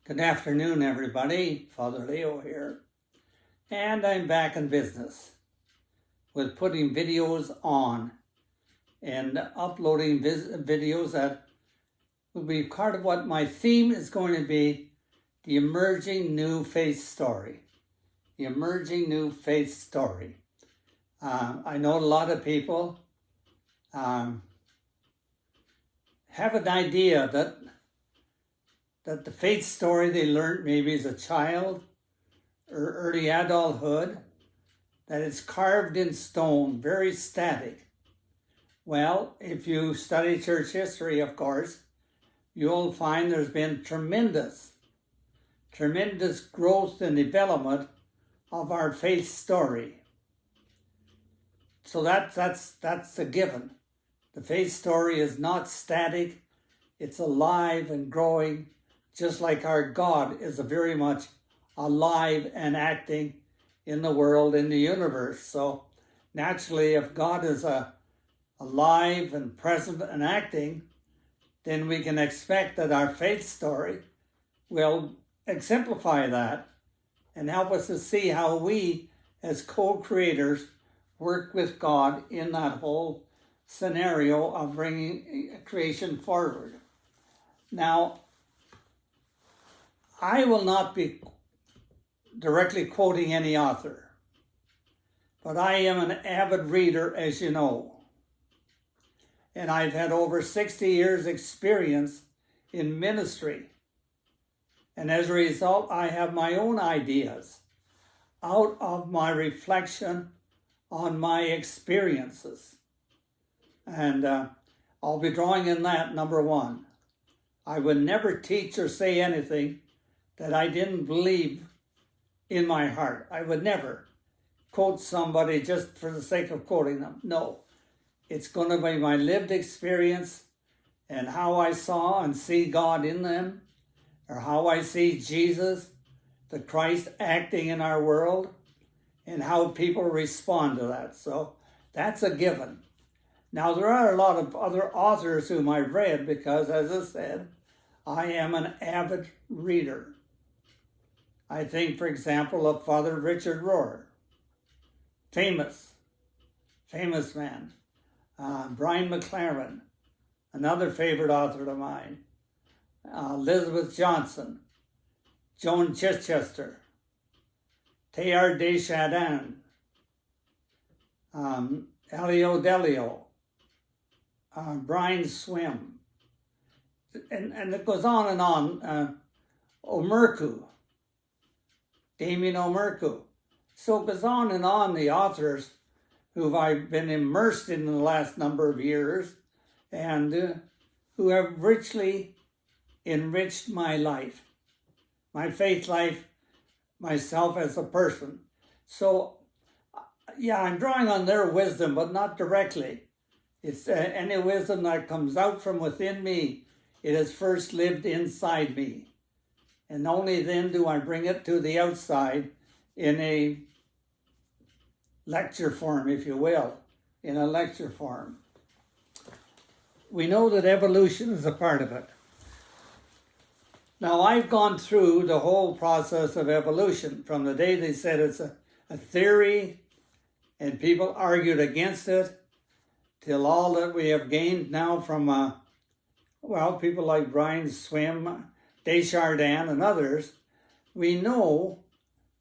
Good afternoon, everybody. Father Leo here. And I'm back in business with putting videos on and uploading videos that will be part of what my theme is going to be, the emerging new faith story. The emerging new faith story. I know a lot of people have an idea that the faith story they learned maybe as a child or early adulthood, that it's carved in stone, very static. Well, if you study church history, of course, you'll find there's been tremendous growth and development of our faith story. So that's a given. The faith story is not static, it's alive and growing, just like our God is very much alive and acting in the world, in the universe. So naturally, if God is alive and present and acting, then we can expect that our faith story will exemplify that and help us to see how we, as co-creators, work with God in that whole scenario of bringing creation forward. Now, I will not be directly quoting any author, but I am an avid reader, as you know. And I've had over 60 years experience in ministry. And as a result, I have my own ideas out of my reflection on my experiences. And I'll be drawing in that, number one. I would never teach or say anything that I didn't believe in my heart. I would never quote somebody just for the sake of quoting them. No, it's going to be my lived experience and how I saw and see God in them, or how I see Jesus, the Christ, acting in our world, and how people respond to that. So that's a given. Now, there are a lot of other authors whom I've read because, as I said, I am an avid reader. I think, for example, of Father Richard Rohr, famous man. Brian McLaren, another favorite author of mine. Elizabeth Johnson, Joan Chichester, Teilhard de Chardin, Elio Delio, Brian Swimme, and it goes on and on. Omerku, Damien Omerku. So it goes on and on, the authors who I've been immersed in the last number of years and who have richly enriched my life, my faith life, myself as a person. So, yeah, I'm drawing on their wisdom, but not directly. It's any wisdom that comes out from within me. It has first lived inside me. And only then do I bring it to the outside in a lecture form, if you will, in a lecture form. We know that evolution is a part of it. Now, I've gone through the whole process of evolution from the day they said it's a theory and people argued against it till all that we have gained now from, people like Brian Swimme, Desjardins, and others. We know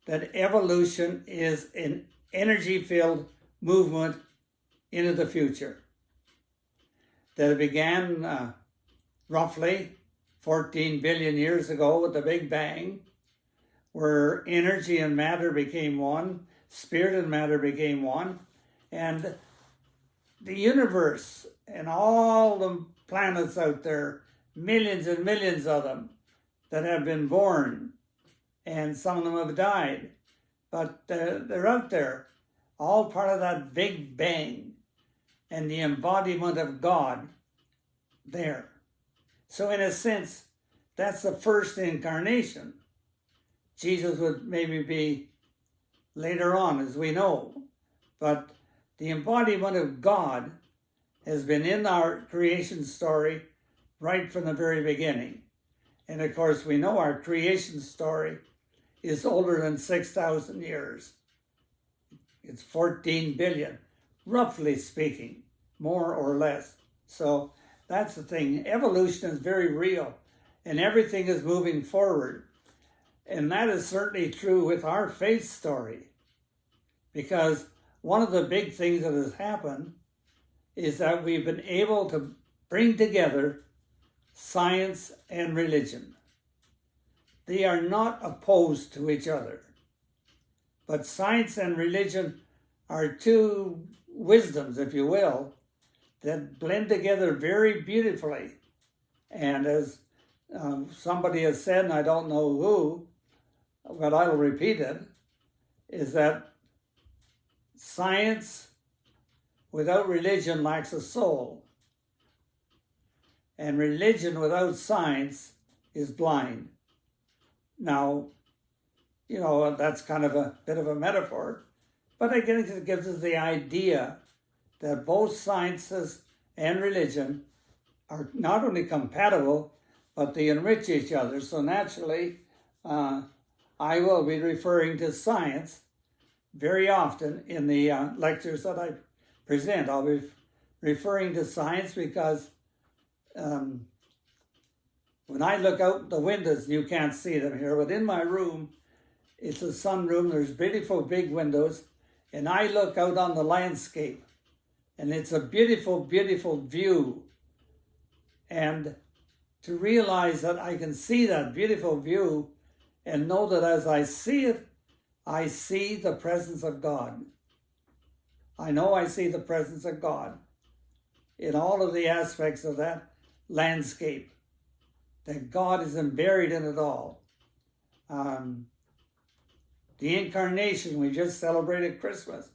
that evolution is an energy-filled movement into the future. That it began roughly 14 billion years ago with the Big Bang, where energy and matter became one, spirit and matter became one, and the universe and all the planets out there, millions and millions of them that have been born, and some of them have died, but they're out there, all part of that Big Bang and the embodiment of God there. So in a sense, that's the first incarnation. Jesus would maybe be later on, as we know, but the embodiment of God has been in our creation story right from the very beginning. And of course, we know our creation story is older than 6,000 years. It's 14 billion, roughly speaking, more or less. So that's the thing. Evolution is very real, and everything is moving forward. And that is certainly true with our faith story, because one of the big things that has happened is that we've been able to bring together science and religion. They are not opposed to each other, but science and religion are two wisdoms, if you will, that blend together very beautifully. And as somebody has said, and I don't know who, but I'll repeat it, is that science without religion lacks a soul, and religion without science is blind. Now, you know, that's kind of a bit of a metaphor, but I guess it gives us the idea that both sciences and religion are not only compatible, but they enrich each other. So naturally, I will be referring to science very often in the lectures that I present. I'll be referring to science because when I look out the windows, you can't see them here, but in my room, it's a sunroom, there's beautiful big windows, and I look out on the landscape, and it's a beautiful, beautiful view. And to realize that I can see that beautiful view and know that as I see it, I see the presence of God. I know I see the presence of God in all of the aspects of that landscape, that God is buried in it all. The incarnation, we just celebrated Christmas.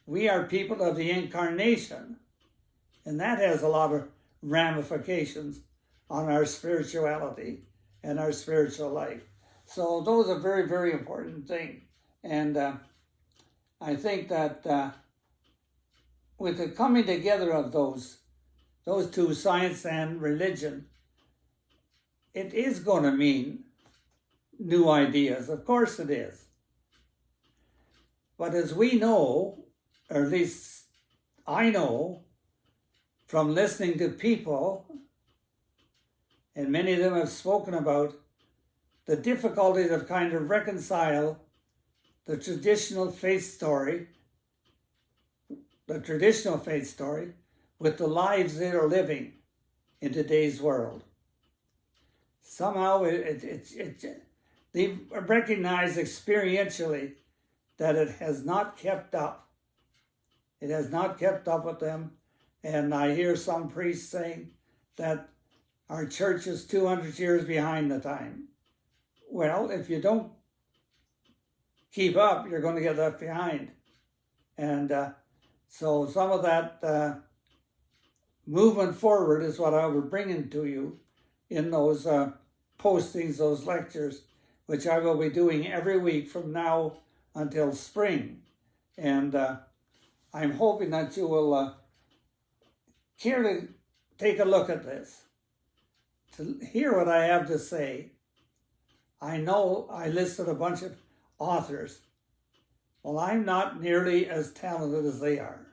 We are people of the incarnation, and that has a lot of ramifications on our spirituality and our spiritual life. So those are very, very important things. And I think that with the coming together of those two, science and religion, it is going to mean new ideas. Of course it is. But as we know, or at least I know, from listening to people, and many of them have spoken about the difficulty of kind of reconcile the traditional faith story with the lives they are living in today's world. Somehow they recognize experientially that it has not kept up. It has not kept up with them. And I hear some priests saying that our church is 200 years behind the time. Well, if you don't keep up, you're going to get left behind. And so some of that movement forward is what I will bring into you in those postings, those lectures, which I will be doing every week from now until spring. And I'm hoping that you will care to take a look at this, to hear what I have to say. I know I listed a bunch of authors. Well, I'm not nearly as talented as they are.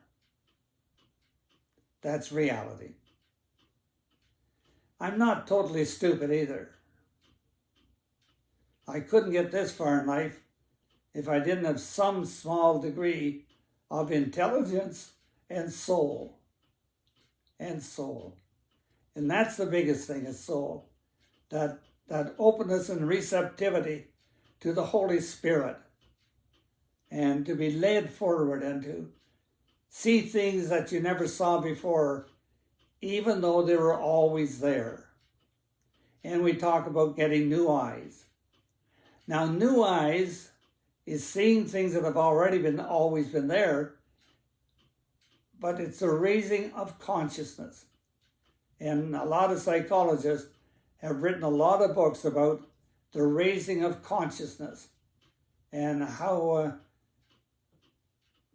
That's reality. I'm not totally stupid either. I couldn't get this far in life if I didn't have some small degree of intelligence and soul. And soul. And that's the biggest thing, is soul. That openness and receptivity to the Holy Spirit, and to be led forward and to see things that you never saw before, even though they were always there. And we talk about getting new eyes. Now, new eyes is seeing things that have always been there, but it's a raising of consciousness. And a lot of psychologists have written a lot of books about the raising of consciousness and how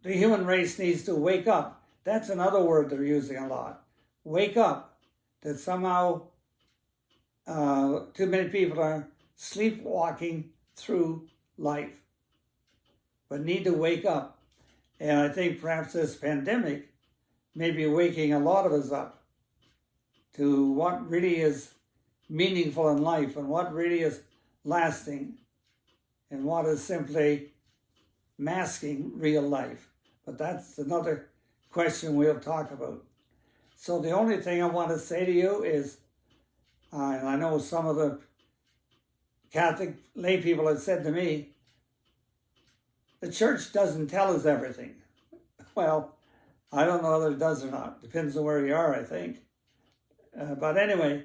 the human race needs to wake up. That's another word they're using a lot. Wake up. That somehow too many people are sleepwalking through life, but need to wake up. And I think perhaps this pandemic may be waking a lot of us up to what really is meaningful in life and what really is lasting and what is simply masking real life. But that's another question we'll talk about. So the only thing I want to say to you is, and I know some of the Catholic lay people have said to me, the church doesn't tell us everything. Well, I don't know whether it does or not. Depends on where you are, I think. But anyway,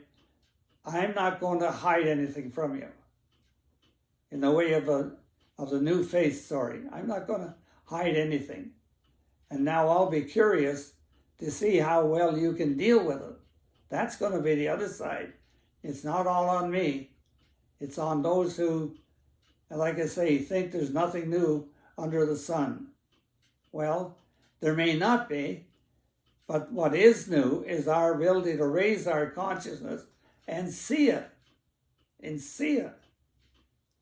I'm not going to hide anything from you in the way of the new faith story. I'm not going to hide anything. And now I'll be curious to see how well you can deal with it. That's going to be the other side. It's not all on me. It's on those who, like I say, think there's nothing new under the sun. Well, there may not be, but what is new is our ability to raise our consciousness and see it. And see it.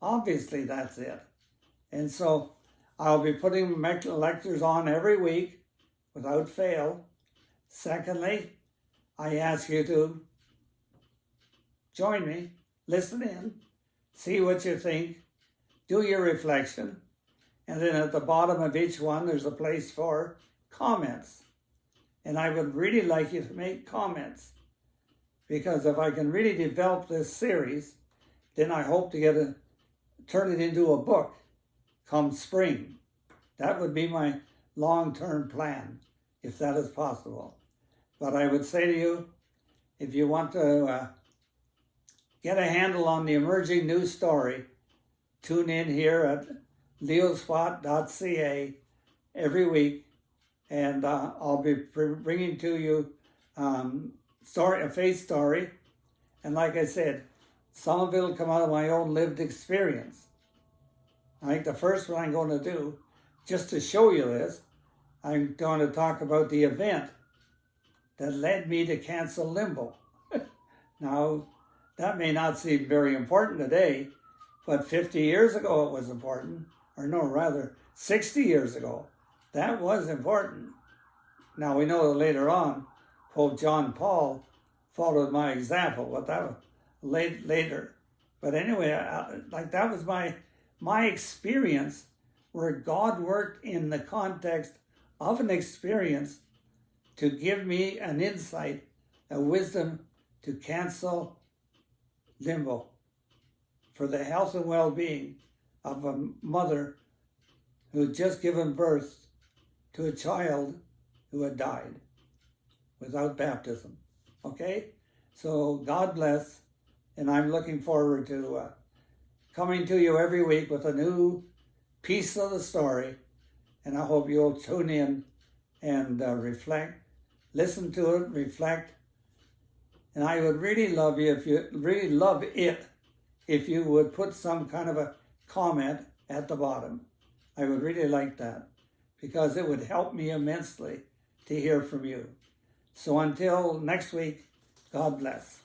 Obviously, that's it. And so I'll be putting lectures on every week without fail. Secondly, I ask you to join me, listen in, see what you think, do your reflection, and then at the bottom of each one there's a place for comments. And I would really like you to make comments, because if I can really develop this series, then I hope to turn it into a book come spring. That would be my long-term plan, if that is possible. But I would say to you, if you want to get a handle on the emerging news story, tune in here at leospot.ca every week, and I'll be bringing to you a faith story. And like I said, some of it will come out of my own lived experience. I think the first one I'm going to do, just to show you this, I'm going to talk about the event that led me to cancel limbo. Now, that may not seem very important today, but 50 years ago it was important, or no, rather 60 years ago, that was important. Now we know that later on, Pope John Paul followed my example, but that was later. But anyway, that was my experience where God worked in the context of an experience to give me an insight, a wisdom to cancel limbo for the health and well-being of a mother who had just given birth to a child who had died without baptism. Okay? So God bless, and I'm looking forward to coming to you every week with a new piece of the story, and I hope you'll tune in and reflect, listen to it, reflect, and I would really love it if you would put some kind of a comment at the bottom. I would really like that, because it would help me immensely to hear from you. So until next week, God bless.